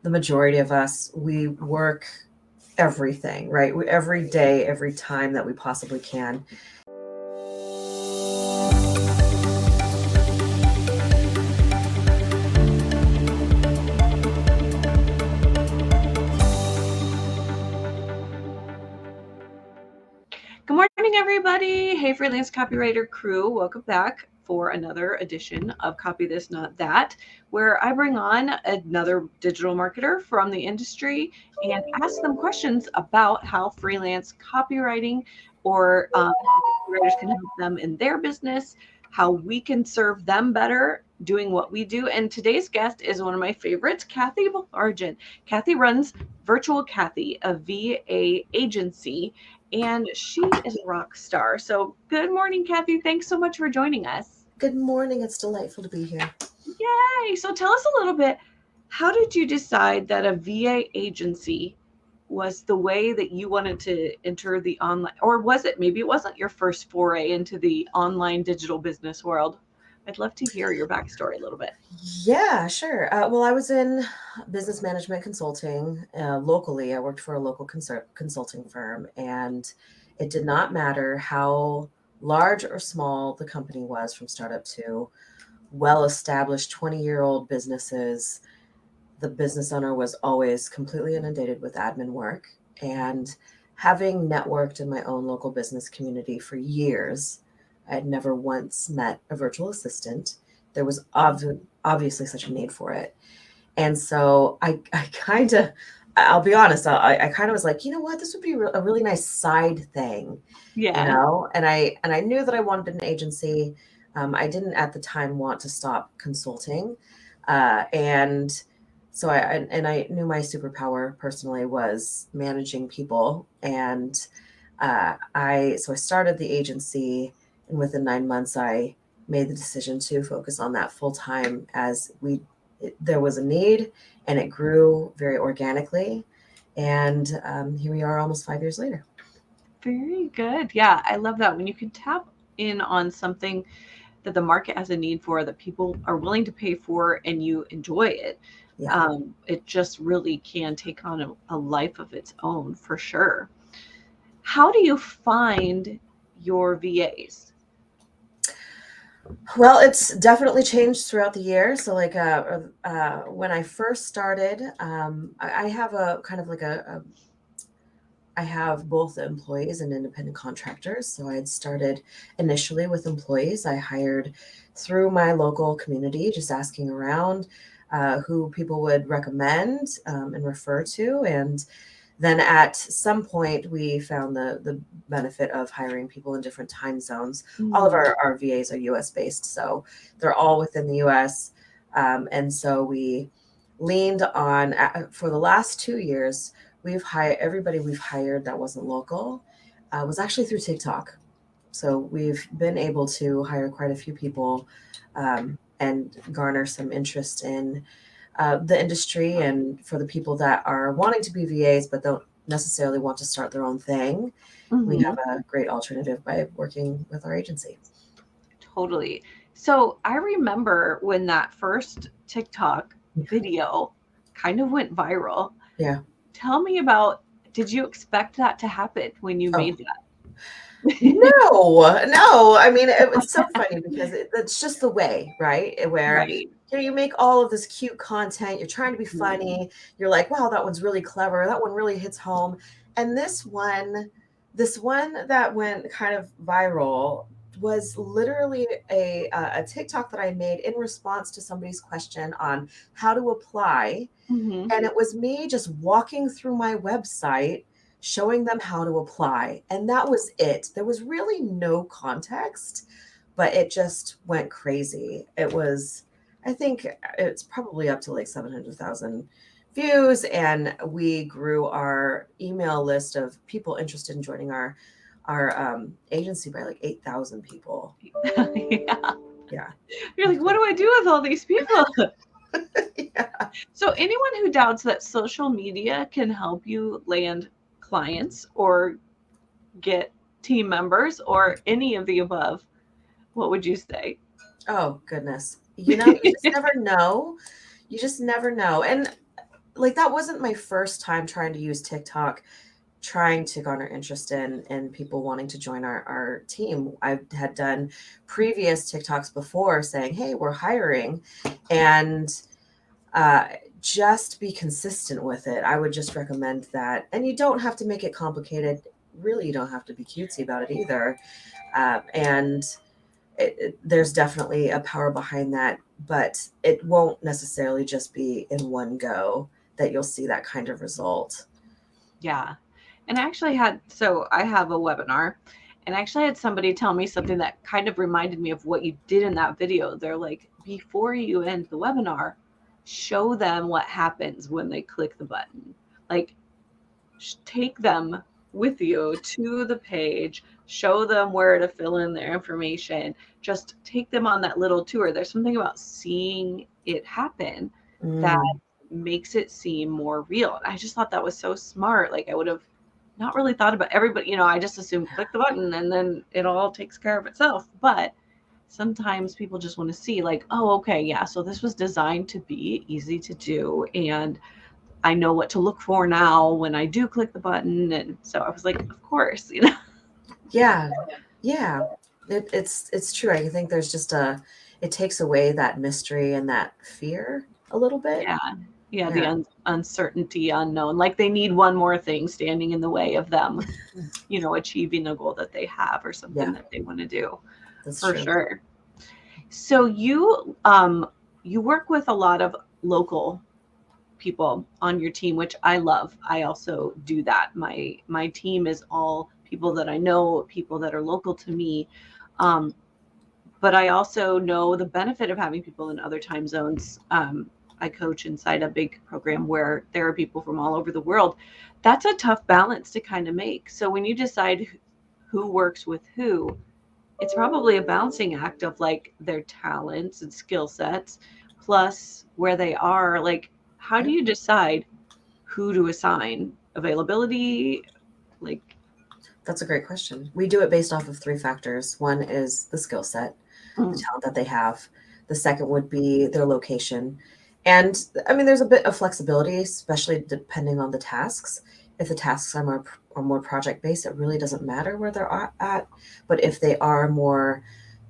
the majority of us, we work everything, right? Every day, every time that we possibly can. Good morning, everybody. Hey, freelance copywriter crew. Welcome back for another edition of Copy This, Not That, where I bring on another digital marketer from the industry and ask them questions about how freelance copywriting or copywriters can help them in their business, how we can serve them better doing what we do. And today's guest is one of my favorites, Cathy Baillargeon. Cathy runs Virtual Cathy, a VA agency, and she is a rock star. So good morning, Cathy. Thanks so much for joining us. Good morning. It's delightful to be here. Yay. So tell us a little bit, how did you decide that a VA agency was the way that you wanted to enter the online, or was it, maybe it wasn't your first foray into the online digital business world? I'd love to hear your backstory a little bit. Yeah, sure. Well, I was in business management consulting locally. I worked for a local consulting firm, and it did not matter how large or small the company was, from startup to well-established 20-year-old businesses. The business owner was always completely inundated with admin work. And having networked in my own local business community for years, I had never once met a virtual assistant. There was obviously such a need for it. And so I kind of, I'll be honest, I kind of was like, you know what, this would be a really nice side thing, Yeah. and I knew that I wanted an agency. I didn't at the time want to stop consulting. And so I knew my superpower personally was managing people. And I started the agency, and within 9 months, I made the decision to focus on that full time, as there was a need, and it grew very organically. And here we are almost 5 years later. Very good. Yeah, I love that when you can tap in on something that the market has a need for, that people are willing to pay for, and you enjoy it. Yeah. It just really can take on a life of its own, for sure. How do you find your VAs? Well, it's definitely changed throughout the year. So like when I first started, I have a kind of like I have both employees and independent contractors. So I had started initially with employees. I hired through my local community, just asking around who people would recommend and refer to. And then at some point, we found the benefit of hiring people in different time zones. All of our VAs are US based, so they're all within the US. And so we leaned on, for the last 2 years, we've hired everybody we've hired that wasn't local was actually through TikTok. So we've been able to hire quite a few people and garner some interest in the industry. And for the people that are wanting to be VAs but don't necessarily want to start their own thing, we have a great alternative by working with our agency. Totally. So I remember when that first TikTok video kind of went viral. Yeah. Tell me about, did you expect that to happen when you made that? No. I mean, it was so funny because it's just the way, right? Where Right. you make all of this cute content, you're trying to be funny, you're like, wow, that one's really clever, that one really hits home. And this one that went kind of viral was literally a TikTok that I made in response to somebody's question on how to apply. And it was me just walking through my website, showing them how to apply. And that was it. There was really no context, but it just went crazy. It was, I think it's probably up to like 700,000 views. And we grew our email list of people interested in joining our agency by like 8,000 people. Yeah. You're like, what do I do with all these people? Yeah. So anyone who doubts that social media can help you land clients or get team members or any of the above, what would you say? Oh, goodness. You just never know. You just never know. And like that wasn't my first time trying to use TikTok, trying to garner interest in people wanting to join our team. I had done previous TikToks before saying, hey, we're hiring, and uh, just be consistent with it. I would just recommend that. And you don't have to make it complicated. Really, you don't have to be cutesy about it either. And there's definitely a power behind that, but it won't necessarily just be in one go that you'll see that kind of result. Yeah. And I have a webinar, and I actually had somebody tell me something that kind of reminded me of what you did in that video. They're like, before you end the webinar, show them what happens when they click the button. Like, take them with you to the page, show them where to fill in their information, just take them on that little tour. There's something about seeing it happen that makes it seem more real. And I just thought that was so smart. Like, I would have not really thought about everybody, I just assumed click the button and then it all takes care of itself. But sometimes people just want to see, like, oh, okay, yeah, so this was designed to be easy to do, and I know what to look for now when I do click the button. And so I was like, of course. Yeah, yeah, it's true. I think there's just it takes away that mystery and that fear a little bit. Yeah, the uncertainty, unknown, like they need one more thing standing in the way of them, achieving a goal that they have or something that they want to do. That's for true. Sure. So you work with a lot of local people on your team, which I love. I also do that. My team is all people that I know, people that are local to me. But I also know the benefit of having people in other time zones. I coach inside a big program where there are people from all over the world. That's a tough balance to kind of make. So when you decide who works with who, it's probably a balancing act of like their talents and skill sets plus where they are. Like, how do you decide who to assign? Availability? Like, That's a great question. We do it based off of three factors. One is the skill set, the talent that they have. The second would be their location. And I mean, there's a bit of flexibility, especially depending on the tasks. If the tasks are more project based, it really doesn't matter where they're at. But if they are more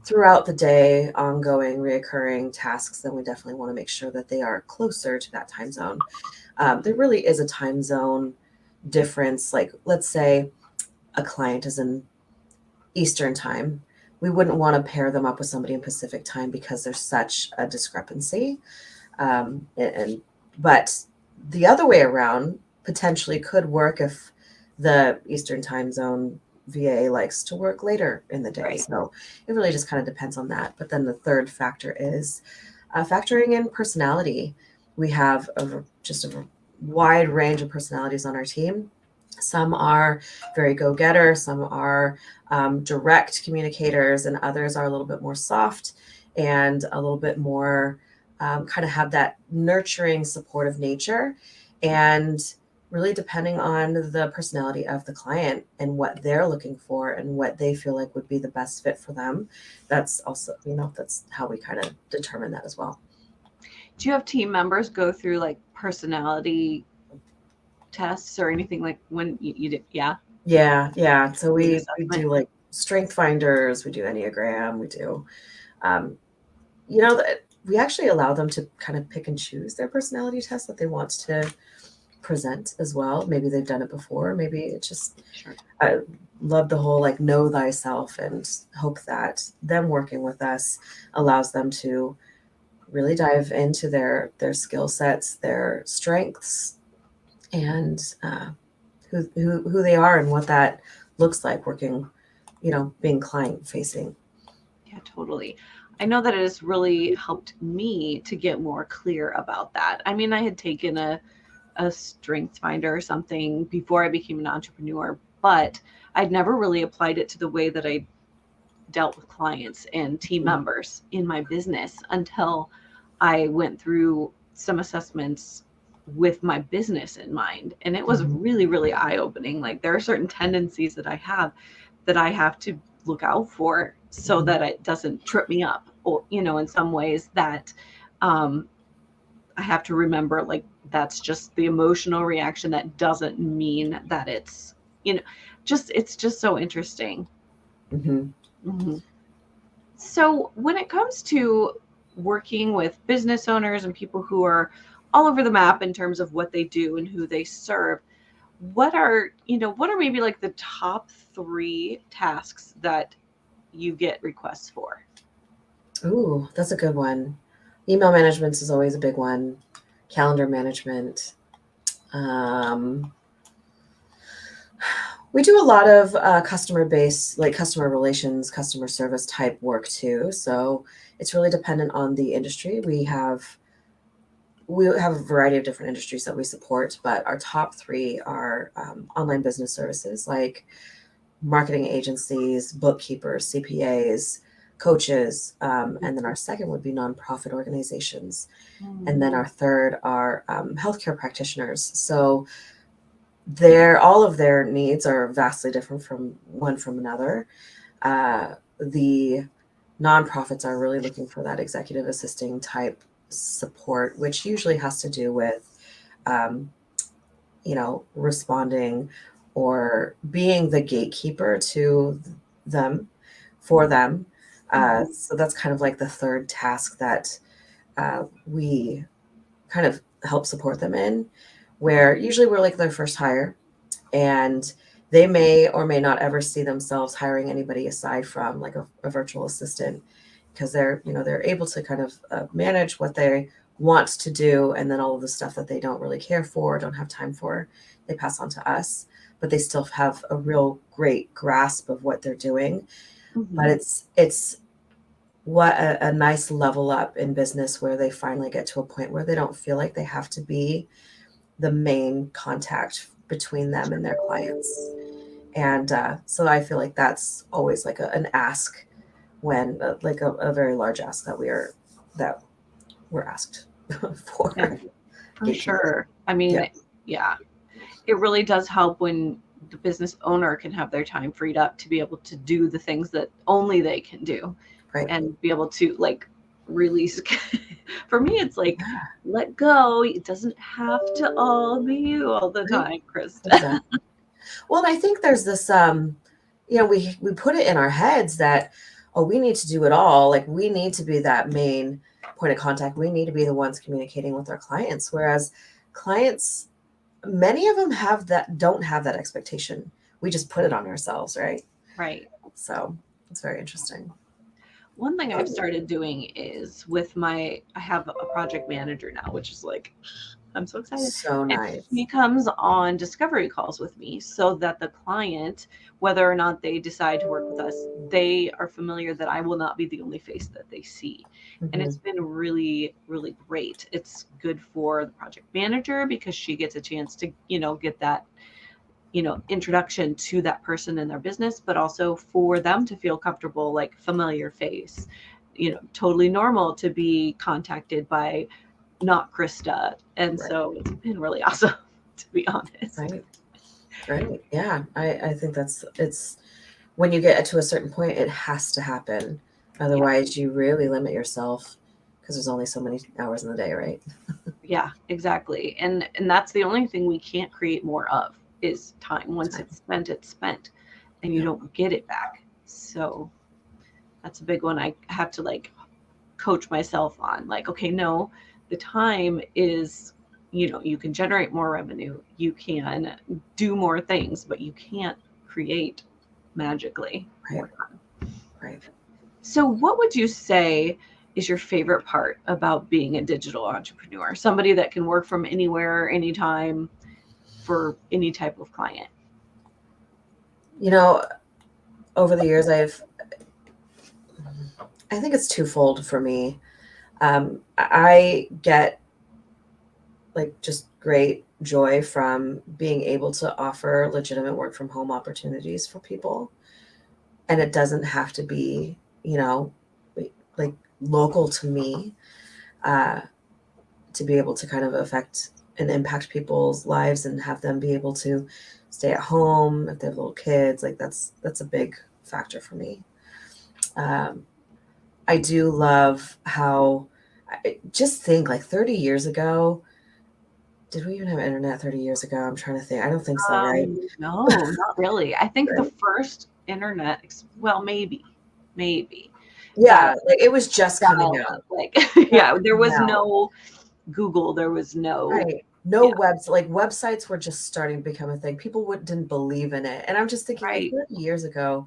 throughout the day, ongoing, reoccurring tasks, then we definitely want to make sure that they are closer to that time zone. There really is a time zone difference. Like, let's say a client is in Eastern time, we wouldn't want to pair them up with somebody in Pacific time because there's such a discrepancy. But the other way around potentially could work if the Eastern time zone VA likes to work later in the day. Right. So it really just kind of depends on that. But then the third factor is factoring in personality. We have just a wide range of personalities on our team. Some are very go-getter, some are direct communicators, and others are a little bit more soft and a little bit more kind of have that nurturing, supportive nature. And really depending on the personality of the client and what they're looking for and what they feel like would be the best fit for them. That's also, that's how we kind of determine that as well. Do you have team members go through like personality tests or anything like when you did? Yeah. So we do like strength finders, we do Enneagram, we do, we actually allow them to kind of pick and choose their personality test that they want to present as well. Maybe they've done it before. Maybe it's just, I love the whole like know thyself, and hope that them working with us allows them to really dive into their skill sets, their strengths, and who they are and what that looks like working, being client facing. Yeah, totally. I know that it has really helped me to get more clear about that. I mean, I had taken a strength finder or something before I became an entrepreneur, but I'd never really applied it to the way that I dealt with clients and team members in my business until I went through some assessments with my business in mind. And it was really, really eye-opening. Like, there are certain tendencies that I have to look out for so that it doesn't trip me up, or, in some ways that I have to remember, like, that's just the emotional reaction. That doesn't mean that it's, it's just so interesting. Mm-hmm. Mm-hmm. So when it comes to working with business owners and people who are all over the map in terms of what they do and who they serve, what are maybe like the top 3 tasks that you get requests for? Ooh, that's a good one. Email management is always a big one. Calendar management. We do a lot of customer base, like customer relations, customer service type work too. So it's really dependent on the industry. We have a variety of different industries that we support, but our top 3 are online business services like marketing agencies, bookkeepers, CPAs, coaches, and then our second would be nonprofit organizations, and then our third are healthcare practitioners. So all of their needs are vastly different from one from another. The nonprofits are really looking for that executive assisting type support, which usually has to do with um, responding or being the gatekeeper to them for them. So that's kind of like the third task that we kind of help support them in, where usually we're like their first hire, and they may or may not ever see themselves hiring anybody aside from like a virtual assistant, because they're able to kind of manage what they want to do, and then all of the stuff that they don't really care for, don't have time for, they pass on to us, but they still have a real great grasp of what they're doing. But it's what a nice level up in business where they finally get to a point where they don't feel like they have to be the main contact between them and their clients. And so I feel like that's always like an ask, when like a very large ask that we're asked for. Yeah, for Gatekeeping. sure. I mean, yeah, it really does help when the business owner can have their time freed up to be able to do the things that only they can do, Right. and be able to like release. For me, it's like, let go. It doesn't have to all be you all the time, Christa. Exactly. Well, and I think there's this, we put it in our heads that, oh, we need to do it all. Like we need to be that main point of contact. We need to be the ones communicating with our clients. Whereas clients, many of them don't have that expectation. We just put it on ourselves, right? Right. So it's very interesting. One thing I've started doing is I have a project manager now, which is like, I'm so excited. So And nice. he comes on discovery calls with me so that the client, whether or not they decide to work with us, they are familiar that I will not be the only face that they see. And it's been really, really great. It's good for the project manager because she gets a chance to, get that, introduction to that person in their business, but also for them to feel comfortable, like familiar face, totally normal to be contacted by not Christa. And so it's been really awesome, to be honest. Right. Yeah. I think it's when you get to a certain point, it has to happen. Otherwise, you really limit yourself because there's only so many hours in the day, right? Yeah, exactly. And that's the only thing we can't create more of is time. Once it's spent, and you don't get it back. So that's a big one. I have to like coach myself on, like, okay, no, the time is, you can generate more revenue, you can do more things, but you can't create magically more time. Right. So what would you say is your favorite part about being a digital entrepreneur? Somebody that can work from anywhere, anytime, for any type of client. Over the years, I think it's twofold for me. I get like just great joy from being able to offer legitimate work from home opportunities for people. And it doesn't have to be, like local to me, to be able to kind of affect and impact people's lives and have them be able to stay at home if they have little kids. Like that's a big factor for me. I do love how, I just think like 30 years ago, did we even have internet 30 years ago? I'm trying to think. I don't think so, right? No, not really. I think the Right. first internet, well, maybe that Yeah, like it was just coming dial out. up, like, Just yeah, there coming was out. no Google, there was no, Right. No yeah, websites were just starting to become a thing. People didn't believe in it. And I'm just thinking like right. 30 years ago,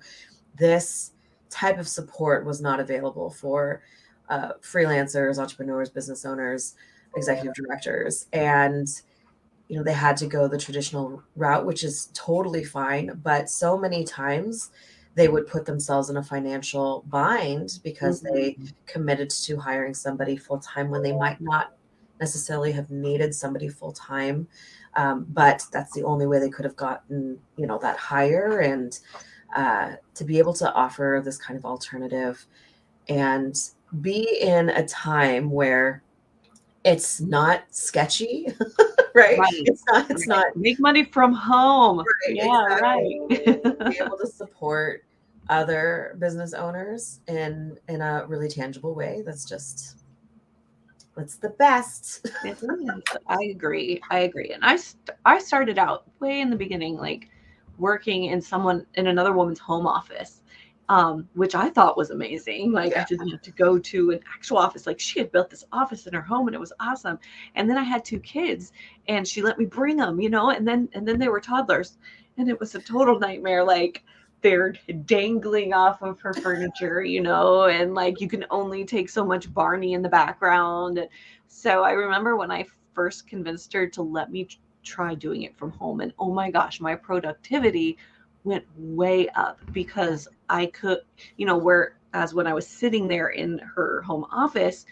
this type of support was not available for freelancers, entrepreneurs, business owners, executive directors. And they had to go the traditional route, which is totally fine. But so many times they would put themselves in a financial bind because they Mhm. committed to hiring somebody full time when they might not necessarily have needed somebody full time. But that's the only way they could have gotten, that hire, and to be able to offer this kind of alternative and be in a time where it's not sketchy, right? Right, It's not right. Make money from home. right, Yeah, exactly. right. Be able to support other business owners in a really tangible way. That's the best. It is. I agree. I agree. And I started out way in the beginning, like working in another woman's home office, which I thought was amazing. Like I Yeah. didn't have to go to an actual office. Like she had built this office in her home, and it was awesome. And then I had two kids, and she let me bring them, and then they were toddlers, and it was a total nightmare. Like they're dangling off of her furniture, and like you can only take so much Barney in the background. So I remember when I first convinced her to let me try doing it from home, and oh my gosh, my productivity went way up Yeah. because I could, whereas when I was sitting there in her home office,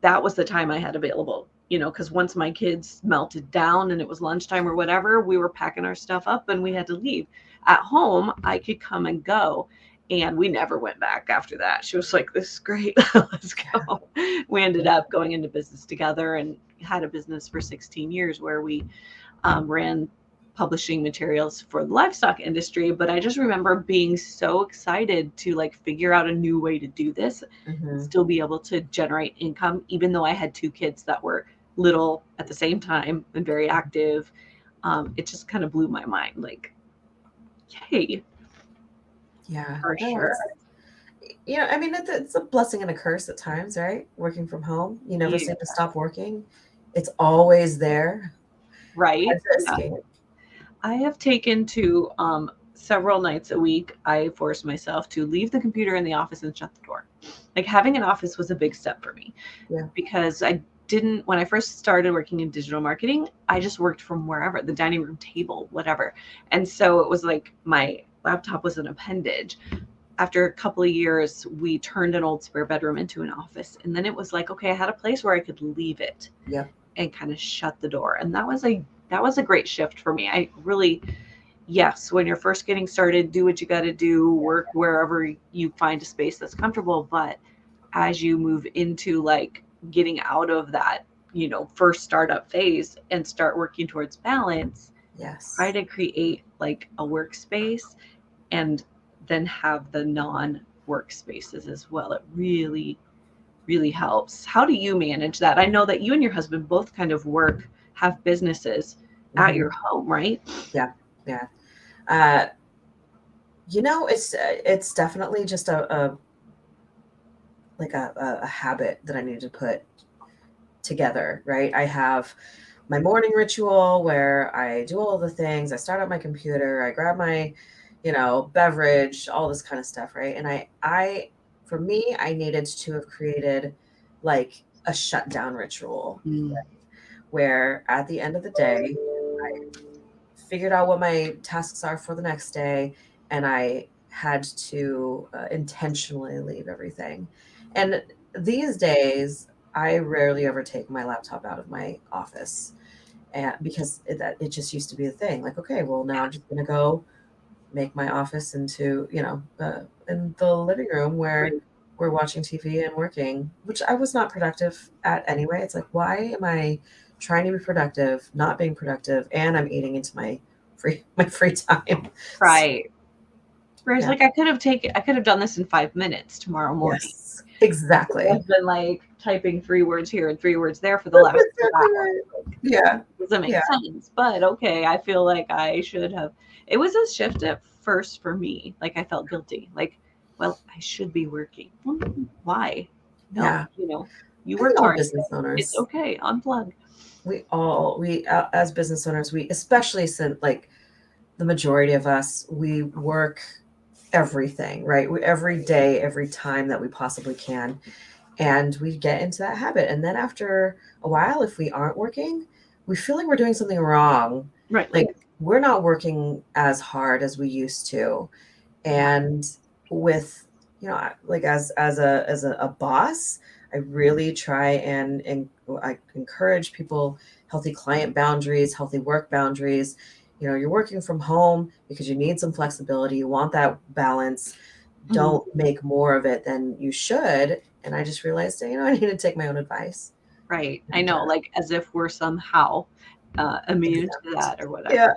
that was the time I had available, because once my kids melted down and it was lunchtime or whatever, we were packing our stuff up and we had to leave. At home, I could come and go. And we never went back after that. She was like, "This is great. Let's go." We ended up going into business together and had a business for 16 years where we ran publishing materials for the livestock industry. But I just remember being so excited to like figure out a new way to do this and Hmm. still be able to generate income, even though I had two kids that were little at the same time and very active. It just kind of blew my mind. Like, yay, Yeah. for No, sure. I mean, it's a blessing and a curse at times, right? Working from home. You never Yeah. seem to stop working. It's always there. Right. Hard to Yeah. escape. I have taken to several nights a week. I force myself to leave the computer in the office and shut the door. Like having an office was a big step for me Yeah. because I didn't, when I first started working in digital marketing, I just worked from wherever, the dining room table, whatever. And so it was like my laptop was an appendage. After a couple of years, we turned an old spare bedroom into an office. And then it was like, okay, I had a place where I could leave it Yep. and kind of shut the door. And that was a great shift for me. I really, yes, when you're first getting started, do what you got to do, work wherever you find a space that's comfortable. But as you move into like getting out of that, first startup phase and start working towards balance, try Yes. to create like a workspace and then have the non workspaces as well. It really, really helps. How do you manage that? I know that you and your husband both kind of have businesses at Hmm. your home, right? Yeah. Yeah. Uh, it's definitely just a like a habit that I need to put together, right? I have my morning ritual where I do all of the things. I start up my computer, I grab my, beverage, all this kind of stuff, right? And for me, I needed to have created like a shutdown ritual Mm. where at the end of the day, figured out what my tasks are for the next day, and I had to intentionally leave everything. And these days, I rarely ever take my laptop out of my office, and because it just used to be a thing. Like, okay, well, now I'm just gonna go make my office into, in the living room where Right. we're watching TV and working, which I was not productive at anyway. It's like, why am I trying to be productive, not being productive, and I'm eating into my free time? So, Right. Whereas Yeah. like I could have done this in 5 minutes tomorrow morning. Yes, exactly. I've been like typing 3 words here and 3 words there for the That's last 4 exactly hours. right. Yeah. Doesn't make Yeah. sense. But okay, I feel like I should have. It was a shift at first for me. Like I felt guilty. Like, well, I should be working. Well, why? No, Yeah. you I think worked all hard. business It's owners, okay. Unplug. we as business owners, we especially since like the majority of us, we work everything, right? Every day, every time that we possibly can. And we get into that habit. And then after a while, if we aren't working, we feel like we're doing something wrong. Right. Like we're not working as hard as we used to. And with, like as a boss, I really try and I encourage people healthy client boundaries, healthy work boundaries. You're working from home because you need some flexibility. You want that balance. Don't make more of it than you should. And I just realized, I need to take my own advice. Right. I And, know, like as if we're somehow immune to that or whatever. yeah.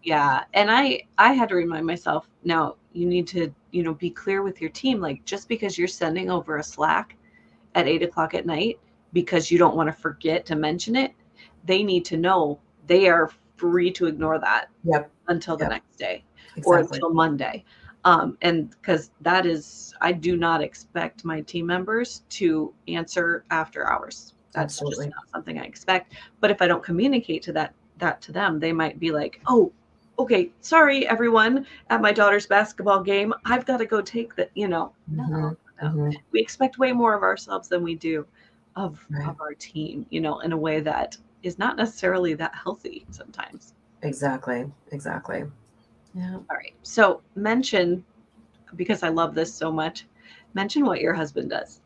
Yeah. And I had to remind myself, now you need to, be clear with your team. Like just because you're sending over a Slack at 8 o'clock at night because you don't want to forget to mention it, they need to know they are free to ignore that Yep. until the Yep. next day or Exactly. until Monday. And because I do not expect my team members to answer after hours. That's Absolutely. just not something I expect. But if I don't communicate that to them, they might be like, oh, okay, sorry, everyone, at my daughter's basketball game, I've got to go take the, no. We expect way more of ourselves than we do of our team, in a way that is not necessarily that healthy sometimes. Exactly. Yeah. All right. So mention, because I love this so much, mention what your husband does.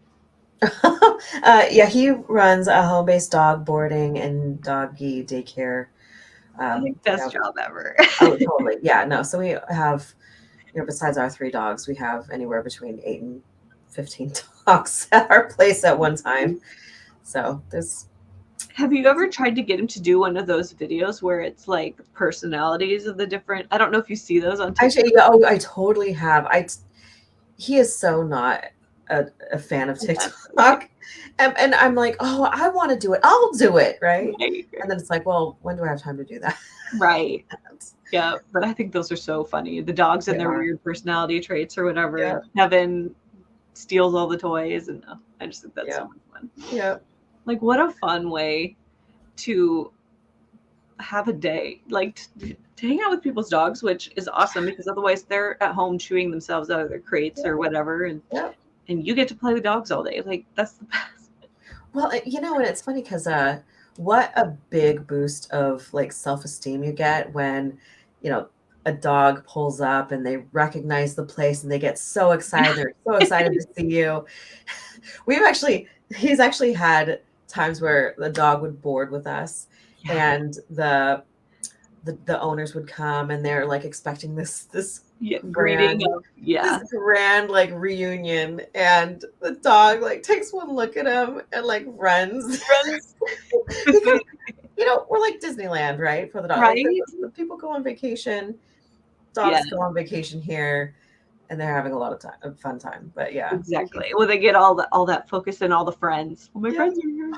Yeah, he runs a home-based dog boarding and doggy daycare. Best job ever. Oh, totally. Yeah, no. So we have, besides our 3 dogs, we have anywhere between 8 and 15 dogs at our place at one time. So there's. Have you ever tried to get him to do one of those videos where it's like personalities of the different? I don't know if you see those on TikTok. Actually, I totally have. He is so not a fan of TikTok. And I'm like, oh, I want to do it. I'll do it. Right. And then it's like, well, when do I have time to do that? Right. Yeah. But I think those are so funny. The dogs and their weird personality traits or whatever. Yeah. Kevin steals all the toys. And I just think that's so much fun. Yeah. Like, what a fun way to have a day. Like, to hang out with people's dogs, which is awesome because otherwise they're at home chewing themselves out of their crates or whatever. And you get to play with dogs all day. Like, that's the best. Well, and it's funny because what a big boost of like self-esteem you get when, a dog pulls up and they recognize the place and they get so excited. They're so excited to see you. He's actually had times where the dog would board with us and the owners would come and they're like expecting this grand like reunion, and the dog like takes one look at him and like runs because we're like Disneyland, right? For the dog, right? Like, people go on vacation, dogs go on vacation here, and they're having a lot of fun time. But exactly. Well, they get all that focus and all the friends. Well, my friends are here.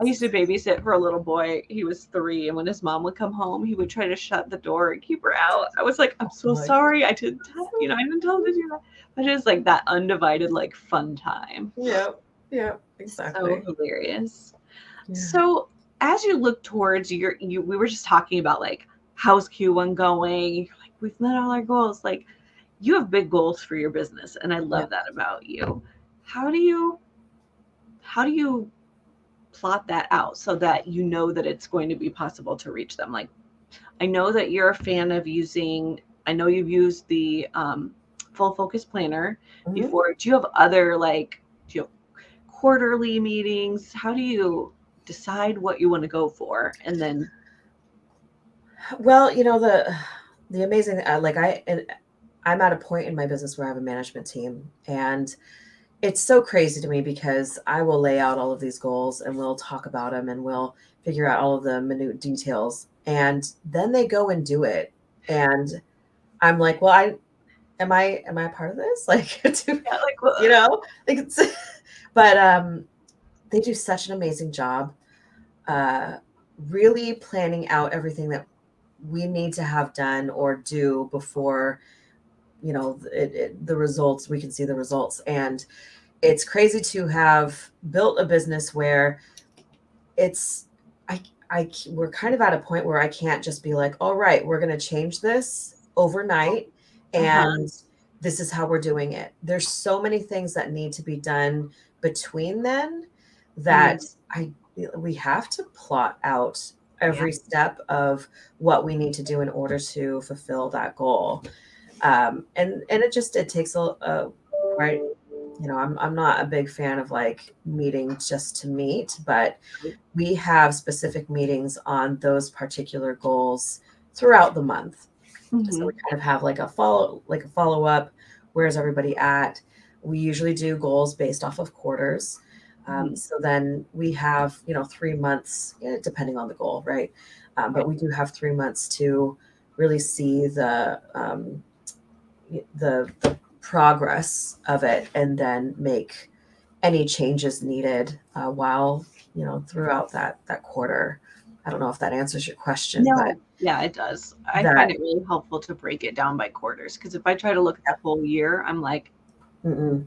I used to babysit for a little boy. He was 3, and when his mom would come home, he would try to shut the door and keep her out. I was like, I'm so sorry. I didn't tell I didn't tell him to do that. But it was like that undivided, like fun time. Yeah, exactly. So hilarious. Yeah. So as you look towards we were just talking about like, how's Q1 going? You're like, we've met all our goals. Like, you have big goals for your business, and I love that about you. How do you plot that out so that you know that it's going to be possible to reach them? Like, I know that you're a fan of I know you've used the full focus planner before. Do you have other quarterly meetings? How do you decide what you want to go for? And then, well, the amazing I'm at a point in my business where I have a management team, and it's so crazy to me because I will lay out all of these goals and we'll talk about them and we'll figure out all of the minute details, and then they go and do it. And I'm like, well, am I a part of this? Like, Yeah, like, you know, like it's, but they do such an amazing job, uh, really planning out everything that we need to have done or do before, the results, we can see the results. And it's crazy to have built a business where it's, we're kind of at a point where I can't just be like, all right, we're going to change this overnight uh-huh. and this is how we're doing it. There's so many things that need to be done between then that Mm, we have to plot out yeah. every step of what we need to do in order to fulfill that goal. And it takes a right. I'm not a big fan of like meeting just to meet, but we have specific meetings on those particular goals throughout the month. So we Mhm. kind of have like a follow up. Where's everybody at? We usually do goals based off of quarters. Mhm. So then we have, 3 months, depending on the goal, right? But Right. we do have 3 months to really see the progress of it, and then make any changes needed while throughout that quarter. I don't know if that answers your question, but No, yeah, it does. I find that it really helpful to break it down by quarters because if I try to look at the whole year, I'm like, mm-mm.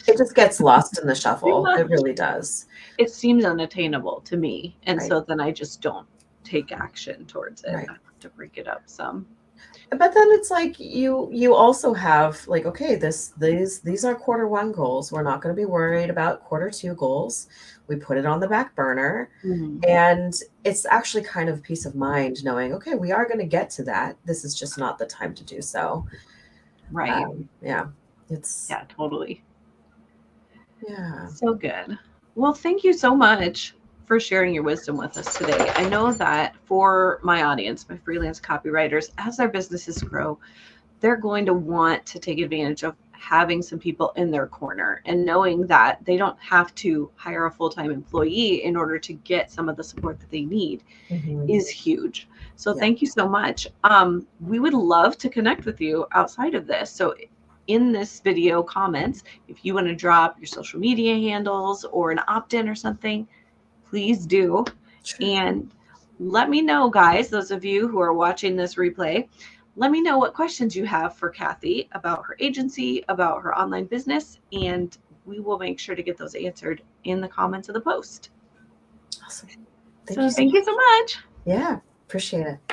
It just gets lost in the too shuffle. It much. really does. It seems unattainable to me. And Right, so then I just don't take action towards it. right. I have to break it up some. But then it's like you also have like, okay, these are quarter one goals. We're not going to be worried about quarter two goals. We put it on the back burner. Mhm. And it's actually kind of peace of mind knowing, okay, we are going to get to that. This is just not the time to do so. Right. Yeah, it's, Yeah, totally. yeah. So good. Well, thank you so much for sharing your wisdom with us today. I know that for my audience, my freelance copywriters, as their businesses grow, they're going to want to take advantage of having some people in their corner and knowing that they don't have to hire a full-time employee in order to get some of the support that they need Mhm. is huge. So Yeah. thank you so much. We would love to connect with you outside of this. So in this video comments, if you want to drop your social media handles or an opt-in or something, please do. Sure. And let me know, guys, those of you who are watching this replay, let me know what questions you have for Cathy about her agency, about her online business, and we will make sure to get those answered in the comments of the post. Awesome. Thank So you so thank you much. so much. Yeah. Appreciate it.